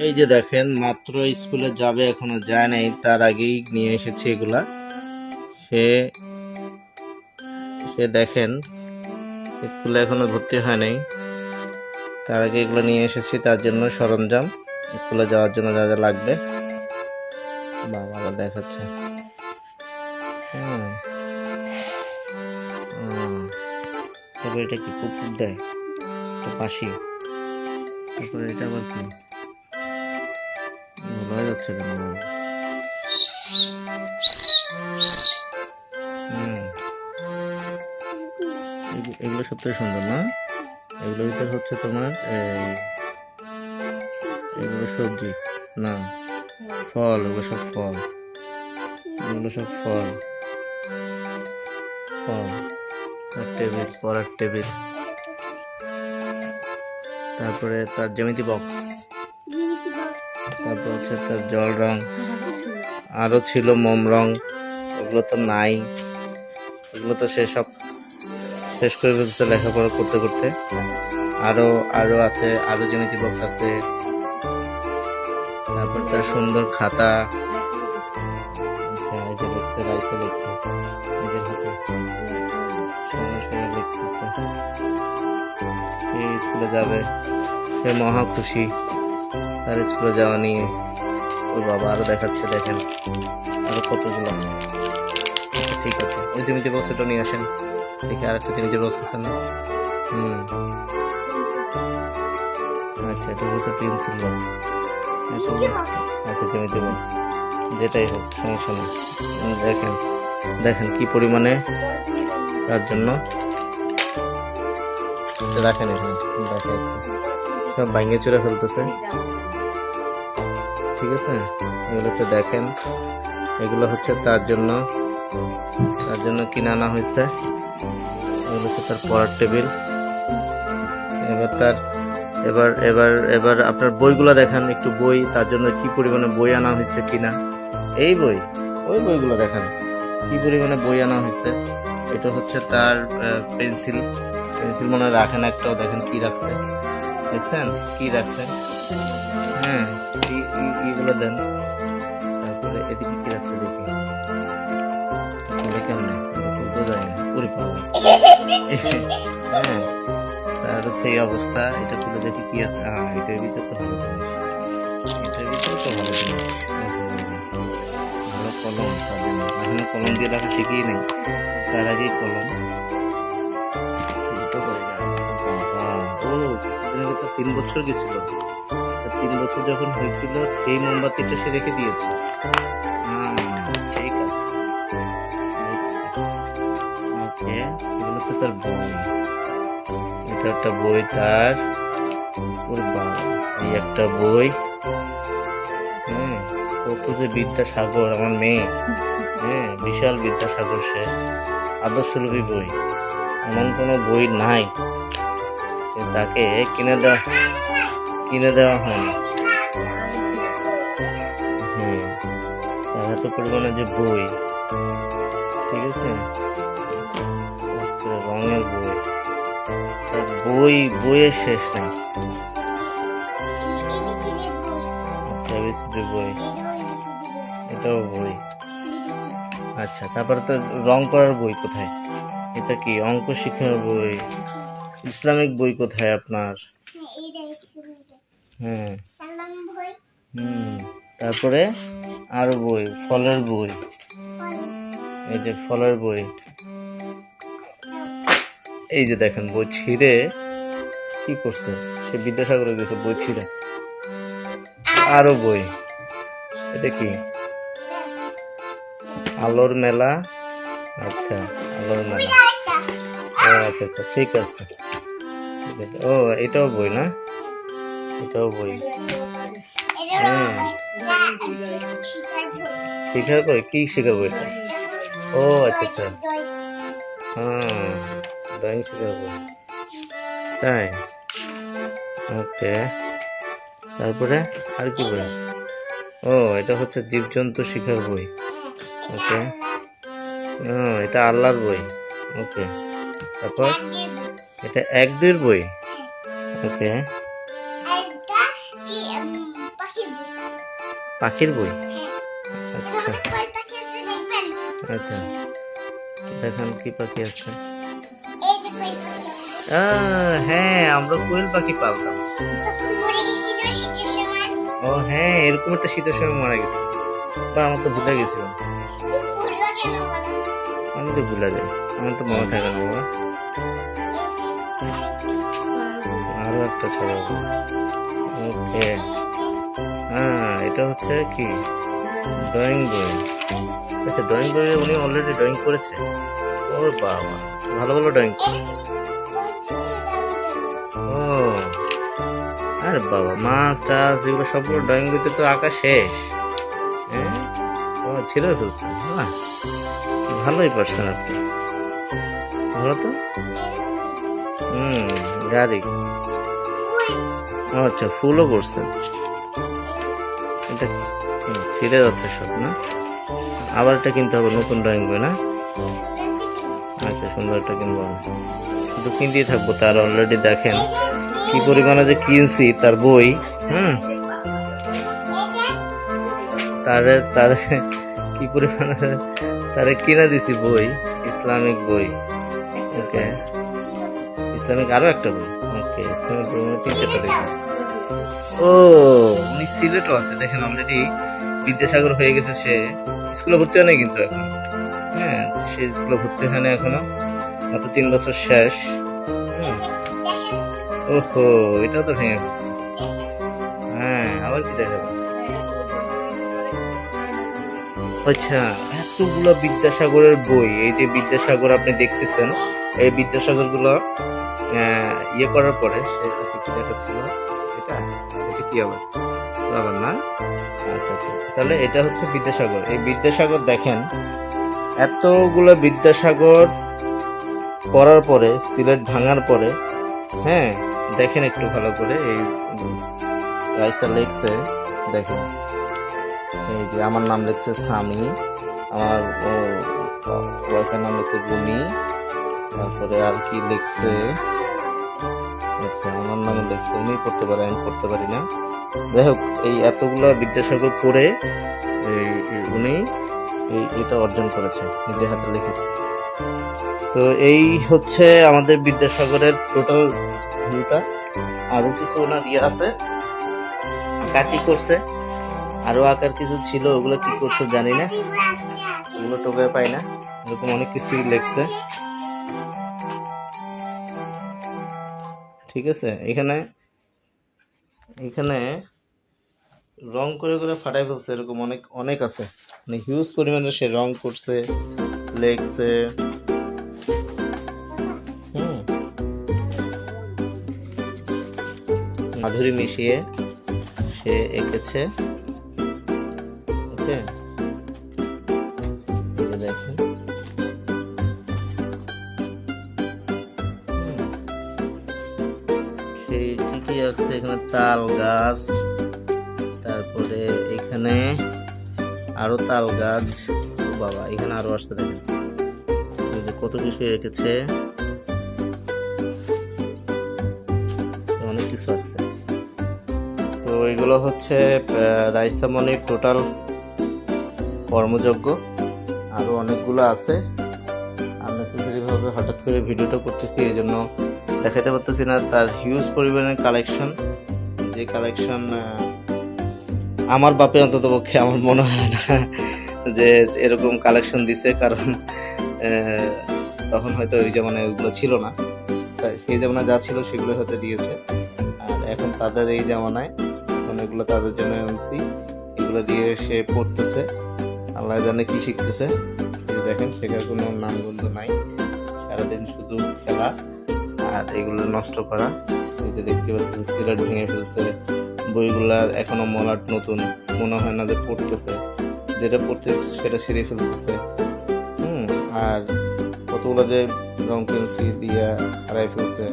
এই যে দেখেন, মাত্র স্কুলে যাবে, এখনো যায় নাই, তার আগেই নিয়ে এসেছি এগুলা। সে সে দেখেন, স্কুলে এখনো ভর্তি হয় নাই, তার আগে এগুলো নিয়ে এসেছি, তার জন্য সরঞ্জাম স্কুলে যাওয়ার জন্য যা যা লাগবে। বাবা আবার দেখাচ্ছে। হুম, তারপরে এটা কি পুকুর দেয়, এটা পাশি। তারপরে এটা আবার কি হয়ে যাচ্ছে কেন আবার? হুম, এগুলো সবথেকে সুন্দর না? এগুলোর ভিতর হচ্ছে তোমার এগুলো সবজি না, ফল, এগুলো সব ফল, এগুলো সব ফল। ফল আর টেবিল, পড়ার টেবিল। তারপরে তার জ্যামিতি বক্স, তারপর হচ্ছে তার জল রং, আরো ছিল মোম রং, এগুলো তো নাই, এগুলো তো সে সব শেষ করে ফেলছে লেখাপড়া করতে করতে। আরো আরো আছে, আরো জ্যামিতি বক্স আছে। তারপর তার সুন্দর খাতা। আচ্ছা, এই যে লিখছে, রাইসে লিখছে নিজের হাতে, সময় সময় লিখতেছে। সে স্কুলে যাবে, সে মহা খুশি তার স্কুলে যাওয়া নিয়ে। ওই বাবা আরো দেখাচ্ছে, দেখেন আরো কতগুলো। আচ্ছা ঠিক আছে, ওই জ্যামিতি বক্সটা নিয়ে আসেন, দেখি আর একটা জ্যামিতি বক্স আছে না? হুম, আচ্ছা এটা হচ্ছে পেন্সিল বক্স। আচ্ছা জ্যামিতি বক্স, যেটাই হোক সমস্যা নেই। দেখেন দেখেন কি পরিমাণে তার জন্য রাখেন এখানে, দেখেন সব ভাঙে চুরে ফেলতেছে। ঠিক আছে, এগুলো একটু দেখেন, এগুলো হচ্ছে তার জন্য কিনে আনা হয়েছে। এগুলো হচ্ছে তার পড়ার টেবিল। এবার তার এবার এবার এবার আপনার বইগুলো দেখান একটু, বই তার জন্য কি পরিমাণে বই আনা হয়েছে কিনা। এই বই, ওই বইগুলো দেখান কি পরিমাণে বই আনা হয়েছে। এটা হচ্ছে তার পেন্সিল, পেন্সিল মনে হয় রাখেন একটাও, দেখেন কি রাখছে, দেখছেন কি রাখছেন? হ্যাঁ, এইগুলো দেন। তারপরে এদিকে কি রাখছে দেখি, কেমন খুলতে যায় না, ওরে বাবা। হ্যাঁ, তার হচ্ছে এই অবস্থা। এটা খুলে দেখি কি আছে। এটার ভিতরে তো ভালো জিনিস, এটার ভিতরে তো ভালো জিনিস। ভালো কলম, তার জন্য এখনো কলম দিয়ে লেখা শিখিয়ে নেই, তার আগেই কলম খুলতে পারে না। বাবা, ও কিছুদিনের ভিতর 3 বছর গেছিল। 3 বছর যখন হয়েছিল, সেই মোমবাতিটা সে রেখে দিয়েছে। ঠিক আছে, ওকে। এগুলো হচ্ছে তার বই, এটা একটা বই তার। ওর বাবা, এই একটা বই। হ্যাঁ, কত যে বিদ্যাসাগর আমার মেয়ে। হ্যাঁ, বিশাল বিদ্যাসাগর সে। আদর্শলিপি বই, এমন কোনো বই নাই তাকে কিনে দেওয়া হয়নি। হ্যাঁ, তার এত পরিমাণে যে বই, ঠিক আছে, রঙের বই, তার বইয়ের শেষ নেই। বই, এটাও বই। আচ্ছা, তারপরে তো রং করার বই কোথায়? এটা কি অঙ্ক শিখানোর বই? ইসলামিক বই কোথায় আপনার? হ্যাঁ, তারপরে আরো বই, ফলের বই, এই যে ফলের বই। এই যে দেখেন বই ছিঁড়ে কি করছে, সে বিদ্যাসাগরে গেছে বই ছিঁড়ে। আরো বই, এটা কি? আলোর মেলা। আচ্ছা, আলোর মেলা। ও আচ্ছা আচ্ছা, ঠিক আছে ঠিক আছে। ও, এটাও বই না? এটাও বই। হ্যাঁ, শিখার বই, কি শিখার বই? ও আচ্ছা আচ্ছা, হ্যাঁ, ড্রয়িং শিখার বই, তাই? ওকে, তারপরে আর কি বই? ও, এটা হচ্ছে জীবজন্তু শিখার বই। ওকে, এটা আল্লাহর বই। ওকে, তারপর এটা 1-2 বই। ওকে, পাখির বই? হ্যাঁ, আচ্ছা আমাদের কোয়েল পাখি আছে দেখবেন? আচ্ছা, দেখেন কি পাখি আছে। এই যে কোয়েল পাখি হ্যাঁ, আমরা কোয়েল পাখি পালতাম। তখন মরে গেছিল শীতের সময়। ও হ্যাঁ, এরকম একটা শীতের সময় মারা গেছে। বা আমার তো ভুলে গেছিলাম। তুমি ভুললো কেন বলো? আমি তো ভুলে যাই, আমার তো মনে থাকে না বাবা। আরো একটা ছাড়া। ওকে, হ্যাঁ এটা হচ্ছে কি ড্রয়িং বই। আচ্ছা, ড্রয়িং বইয়ে উনি অলরেডি ড্রয়িং করেছে। ওর বাবা, ভালো ভালো ড্রয়িং করছে। ও আরে বাবা, মাছ টাছ এগুলো সবগুলো ড্রয়িং বইতে তো আঁকা শেষ। হ্যাঁ, ও ছিল ফেলছে না, ভালোই পারছেন আপনি, ভালো তো। গাড়ি, ও আচ্ছা, ফুলও করছেন। এটা ছিঁড়ে যাচ্ছে সব না, আবার এটা কিনতে হবে নতুন ড্রয়িং বই না? আচ্ছা, সুন্দর একটা কিনবো আমি। শুধু কিনতেই থাকবো, তার অলরেডি দেখেন কি পরিমাণে যে কিনছি তার বই। তারে তারে কি পরিমাণে তারে কিনে দিছি বই, ইসলামিক বই। ওকে, ইসলামিক আরো একটা বই। ওকে, ইসলামিক বই মানে 3-4টা দেখি। ও উনি সিলেটও আছে, দেখেন অলরেডি বিদ্যাসাগর হয়ে গেছে। সে স্কুলে ভর্তি হয় নাই কিন্তু এখন। হ্যাঁ, সে স্কুলে ভর্তি হয় না এখনো, মাত্র 3 বছর শেষ। ওহো, এটাও তো ভেঙে ফেলছে। হ্যাঁ, আবার কি দেখাবো? আচ্ছা, এতগুলো বিদ্যাসাগরের বই, এই যে বিদ্যাসাগর আপনি দেখতেছেন, এই বিদ্যাসাগর গুলো ইয়ে করার পরে সে কি দেখাচ্ছিল, এটা এটা কি আবার আবার না? আচ্ছা আচ্ছা, তাহলে এটা হচ্ছে বিদ্যাসাগর। এই বিদ্যাসাগর দেখেন, এতগুলো বিদ্যাসাগর পড়ার পরে, সিলেট ভাঙার পরে, হ্যাঁ দেখেন একটু ভালো করে। এই রাইসা লেখছে, দেখেন এই যে আমার নাম লেখছে সামি, আমার ওয়াইফের নাম লেখছে গুনি, তারপরে আর কি লিখছে, আচ্ছা আমার নাম লিখছে, উনি পড়তে পারে আমি পড়তে পারি না। যাই হোক, এই এতগুলো বিদ্যাসাগর পড়ে উনি এটা অর্জন করেছে, নিজের হাতে লিখেছে। তো এই হচ্ছে আমাদের বিদ্যাসাগরের টোটাল ভিউটা। আরো কিছু ওনার ইয়ে আছে, কাটি করছে, আরো আঁকার কিছু ছিল, ওগুলো কি করছে জানি না, ওগুলো টোকায় পাই না। এরকম অনেক কিছুই লেখছে। ঠিক আছে, এখানে এখানে রং করে করে ফাটাই ফেলছে, এরকম অনেক অনেক আছে, মানে হিউজ পরিমাণে সে রং করছে, লেখছে। মাধুরী মিশিয়ে সে এঁকেছে। ওকে, দেখেন সেই কি কি আছে এখানে, তাল গাছ, তারপরে এখানে আরো তাল গাছ। ও বাবা, এখানে আরো আসছে, দেখেন কত কিছু এঁকেছে, অনেক কিছু আছে। তো এগুলো হচ্ছে রাইসা মনির টোটাল কর্মযজ্ঞ। আরো অনেকগুলো আছে, আননেসেসারি ভাবে হঠাৎ করে ভিডিওটা করতেছি, এই জন্য দেখাতে পারতেছি না। তার হিউজ পরিমাণের কালেকশন, যে কালেকশন আমার বাপে অন্তত পক্ষে আমার মনে হয় না যে এরকম কালেকশন দিছে, কারণ তখন হয়তো ওই জামানায় ওইগুলো ছিল না, সেই জামানায় যা ছিল সেগুলো হয়তো দিয়েছে। আর এখন তাদের এই জামানায় এগুলো তাদের জন্য আনছি, এগুলো দিয়ে সে পড়তেছে, আল্লাহ জানে কি শিখতেছে। দেখেন, শেখার কোনো নামগন্ধ নাই, সারাদিন শুধু খেলা আর এগুলো নষ্ট করা। এই যে দেখতে পাচ্ছেন সিলেট ভেঙে ফেলছে, বইগুলার এখনো মলাট নতুন, মনে হয় না যে পড়তেছে, যেটা পড়তেছে সেটা ছিঁড়ে ফেলতেছে। আর কতগুলো যে রং পেন্সিল দিয়ে হারাই ফেলছে।